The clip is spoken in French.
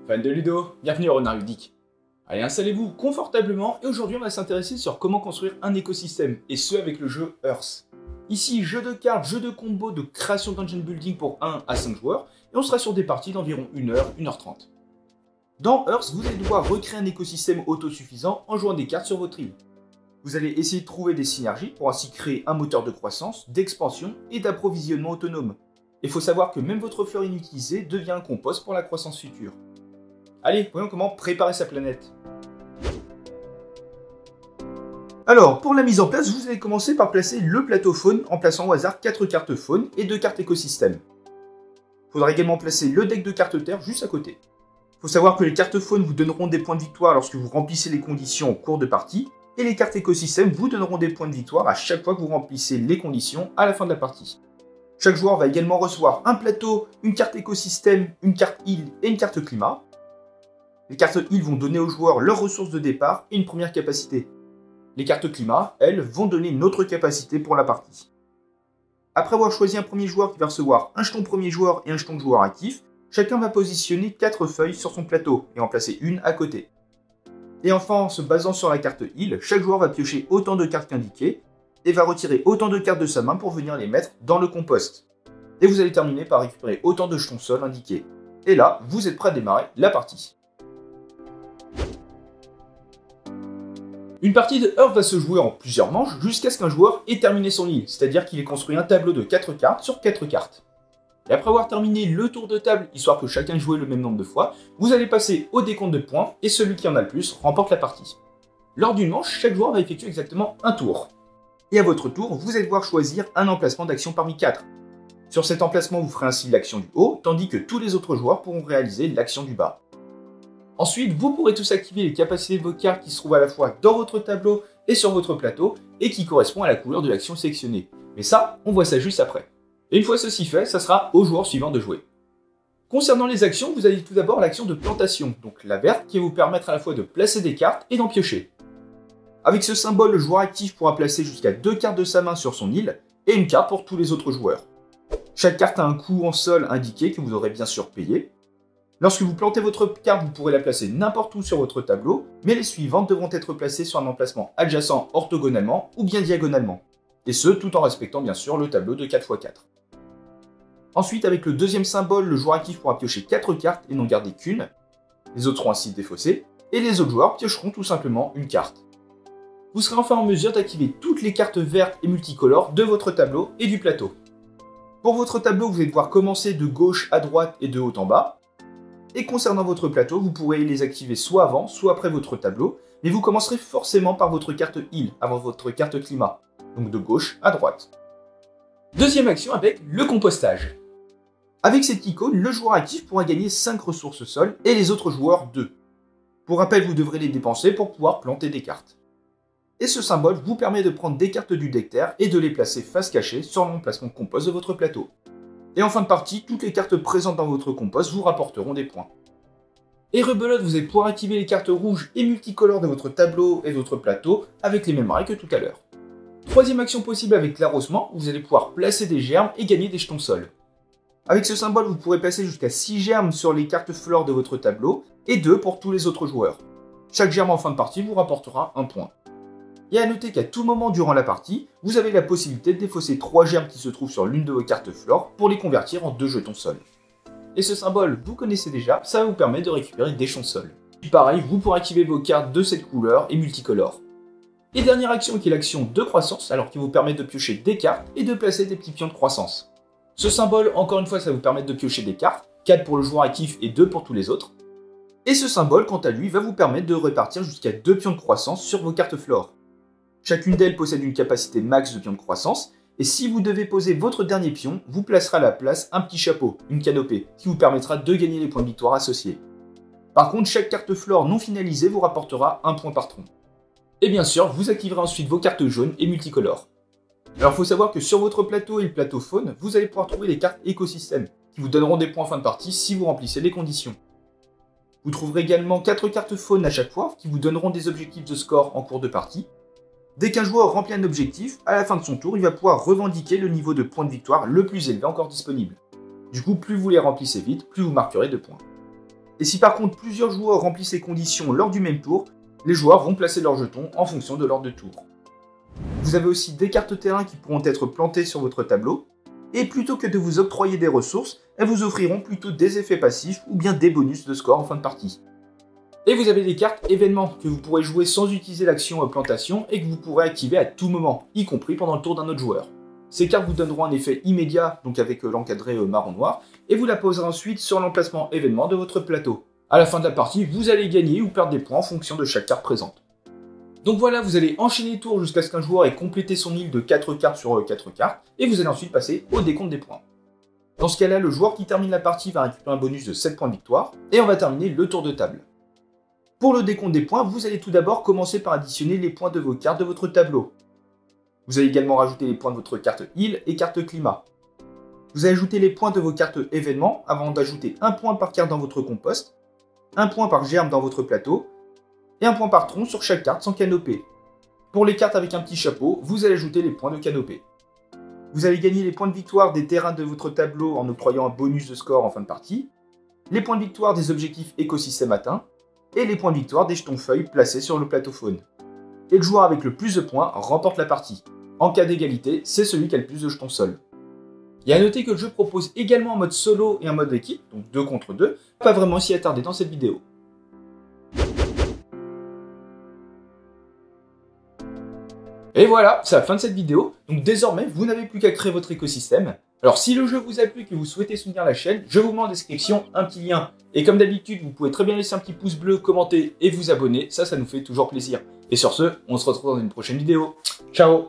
Fan de Ludo, bienvenue au Renard Ludique. Allez, installez-vous confortablement et aujourd'hui on va s'intéresser sur comment construire un écosystème, et ce avec le jeu Hearth. Ici, jeu de cartes, jeu de combo, de création dungeon building pour 1 à 5 joueurs, et on sera sur des parties d'environ 1h, 1h30. Dans Hearth, vous allez devoir recréer un écosystème autosuffisant en jouant des cartes sur votre île. Vous allez essayer de trouver des synergies pour ainsi créer un moteur de croissance, d'expansion et d'approvisionnement autonome. Il faut savoir que même votre fleur inutilisée devient un compost pour la croissance future. Allez, voyons comment préparer sa planète. Alors, pour la mise en place, vous allez commencer par placer le plateau faune en plaçant au hasard 4 cartes faune et 2 cartes écosystème. Il faudra également placer le deck de cartes terre juste à côté. Il faut savoir que les cartes faune vous donneront des points de victoire lorsque vous remplissez les conditions en cours de partie, et les cartes écosystème vous donneront des points de victoire à chaque fois que vous remplissez les conditions à la fin de la partie. Chaque joueur va également recevoir un plateau, une carte écosystème, une carte île et une carte climat. Les cartes îles vont donner aux joueurs leurs ressources de départ et une première capacité. Les cartes climat, elles, vont donner une autre capacité pour la partie. Après avoir choisi un premier joueur qui va recevoir un jeton premier joueur et un jeton de joueur actif, chacun va positionner 4 feuilles sur son plateau et en placer une à côté. Et enfin, en se basant sur la carte île, chaque joueur va piocher autant de cartes qu'indiqué et va retirer autant de cartes de sa main pour venir les mettre dans le compost. Et vous allez terminer par récupérer autant de jetons sol indiqués. Et là, vous êtes prêt à démarrer la partie. Une partie de Hearth va se jouer en plusieurs manches jusqu'à ce qu'un joueur ait terminé son île, c'est-à-dire qu'il ait construit un tableau de 4 cartes sur 4 cartes. Et après avoir terminé le tour de table, histoire que chacun joue le même nombre de fois, vous allez passer au décompte de points et celui qui en a le plus remporte la partie. Lors d'une manche, chaque joueur va effectuer exactement un tour. Et à votre tour, vous allez devoir choisir un emplacement d'action parmi 4. Sur cet emplacement, vous ferez ainsi l'action du haut, tandis que tous les autres joueurs pourront réaliser l'action du bas. Ensuite, vous pourrez tous activer les capacités de vos cartes qui se trouvent à la fois dans votre tableau et sur votre plateau, et qui correspondent à la couleur de l'action sélectionnée. Mais ça, on voit ça juste après. Et une fois ceci fait, ça sera au joueur suivant de jouer. Concernant les actions, vous avez tout d'abord l'action de plantation, donc la verte, qui va vous permettre à la fois de placer des cartes et d'en piocher. Avec ce symbole, le joueur actif pourra placer jusqu'à 2 cartes de sa main sur son île, et une carte pour tous les autres joueurs. Chaque carte a un coût en sol indiqué que vous aurez bien sûr payé. Lorsque vous plantez votre carte, vous pourrez la placer n'importe où sur votre tableau, mais les suivantes devront être placées sur un emplacement adjacent orthogonalement ou bien diagonalement. Et ce, tout en respectant bien sûr le tableau de 4×4. Ensuite, avec le deuxième symbole, le joueur actif pourra piocher 4 cartes et n'en garder qu'une. Les autres seront ainsi défaussées, et les autres joueurs piocheront tout simplement une carte. Vous serez enfin en mesure d'activer toutes les cartes vertes et multicolores de votre tableau et du plateau. Pour votre tableau, vous allez devoir commencer de gauche à droite et de haut en bas. Et concernant votre plateau, vous pourrez les activer soit avant, soit après votre tableau, mais vous commencerez forcément par votre carte île, avant votre carte climat, donc de gauche à droite. Deuxième action avec le compostage. Avec cette icône, le joueur actif pourra gagner 5 ressources sol et les autres joueurs 2. Pour rappel, vous devrez les dépenser pour pouvoir planter des cartes. Et ce symbole vous permet de prendre des cartes du deck terre et de les placer face cachée sur l'emplacement compost de votre plateau. Et en fin de partie, toutes les cartes présentes dans votre compost vous rapporteront des points. Et rebelote, vous allez pouvoir activer les cartes rouges et multicolores de votre tableau et de votre plateau avec les mêmes règles que tout à l'heure. Troisième action possible avec l'arrosement, vous allez pouvoir placer des germes et gagner des jetons sol. Avec ce symbole, vous pourrez placer jusqu'à 6 germes sur les cartes fleurs de votre tableau et 2 pour tous les autres joueurs. Chaque germe en fin de partie vous rapportera un point. Et à noter qu'à tout moment durant la partie, vous avez la possibilité de défausser 3 germes qui se trouvent sur l'une de vos cartes flore pour les convertir en 2 jetons sol. Et ce symbole, vous connaissez déjà, ça vous permet de récupérer des jetons sol. Puis pareil, vous pourrez activer vos cartes de cette couleur et multicolores. Et dernière action qui est l'action de croissance, alors qui vous permet de piocher des cartes et de placer des petits pions de croissance. Ce symbole, encore une fois, ça vous permet de piocher des cartes, 4 pour le joueur actif et 2 pour tous les autres. Et ce symbole, quant à lui, va vous permettre de répartir jusqu'à 2 pions de croissance sur vos cartes flore. Chacune d'elles possède une capacité max de pions de croissance, et si vous devez poser votre dernier pion, vous placerez à la place un petit chapeau, une canopée, qui vous permettra de gagner les points de victoire associés. Par contre, chaque carte flore non finalisée vous rapportera un point par tronc. Et bien sûr, vous activerez ensuite vos cartes jaunes et multicolores. Alors il faut savoir que sur votre plateau et le plateau faune, vous allez pouvoir trouver les cartes écosystème, qui vous donneront des points en fin de partie si vous remplissez les conditions. Vous trouverez également 4 cartes faune à chaque fois, qui vous donneront des objectifs de score en cours de partie. Dès qu'un joueur remplit un objectif, à la fin de son tour, il va pouvoir revendiquer le niveau de points de victoire le plus élevé encore disponible. Du coup, plus vous les remplissez vite, plus vous marquerez de points. Et si par contre plusieurs joueurs remplissent les conditions lors du même tour, les joueurs vont placer leurs jetons en fonction de l'ordre de tour. Vous avez aussi des cartes terrain qui pourront être plantées sur votre tableau, et plutôt que de vous octroyer des ressources, elles vous offriront plutôt des effets passifs ou bien des bonus de score en fin de partie. Et vous avez des cartes événements que vous pourrez jouer sans utiliser l'action plantation et que vous pourrez activer à tout moment, y compris pendant le tour d'un autre joueur. Ces cartes vous donneront un effet immédiat, donc avec l'encadré marron-noir, et vous la poserez ensuite sur l'emplacement événement de votre plateau. À la fin de la partie, vous allez gagner ou perdre des points en fonction de chaque carte présente. Donc voilà, vous allez enchaîner les tours jusqu'à ce qu'un joueur ait complété son île de 4 cartes sur 4 cartes, et vous allez ensuite passer au décompte des points. Dans ce cas-là, le joueur qui termine la partie va récupérer un bonus de 7 points de victoire, et on va terminer le tour de table. Pour le décompte des points, vous allez tout d'abord commencer par additionner les points de vos cartes de votre tableau. Vous allez également rajouter les points de votre carte île et carte climat. Vous allez ajouter les points de vos cartes événements avant d'ajouter un point par carte dans votre compost, un point par germe dans votre plateau, et un point par tronc sur chaque carte sans canopée. Pour les cartes avec un petit chapeau, vous allez ajouter les points de canopée. Vous allez gagner les points de victoire des terrains de votre tableau en octroyant un bonus de score en fin de partie, les points de victoire des objectifs écosystème atteints, et les points de victoire des jetons feuilles placés sur le plateau faune. Et le joueur avec le plus de points remporte la partie. En cas d'égalité, c'est celui qui a le plus de jetons sol. Il y a à noter que le jeu propose également un mode solo et un mode équipe, donc 2 contre 2, pas vraiment s'y attarder dans cette vidéo. Et voilà, c'est la fin de cette vidéo, donc désormais vous n'avez plus qu'à créer votre écosystème. Alors si le jeu vous a plu et que vous souhaitez soutenir la chaîne, je vous mets en description un petit lien. Et comme d'habitude, vous pouvez très bien laisser un petit pouce bleu, commenter et vous abonner, ça nous fait toujours plaisir. Et sur ce, on se retrouve dans une prochaine vidéo. Ciao!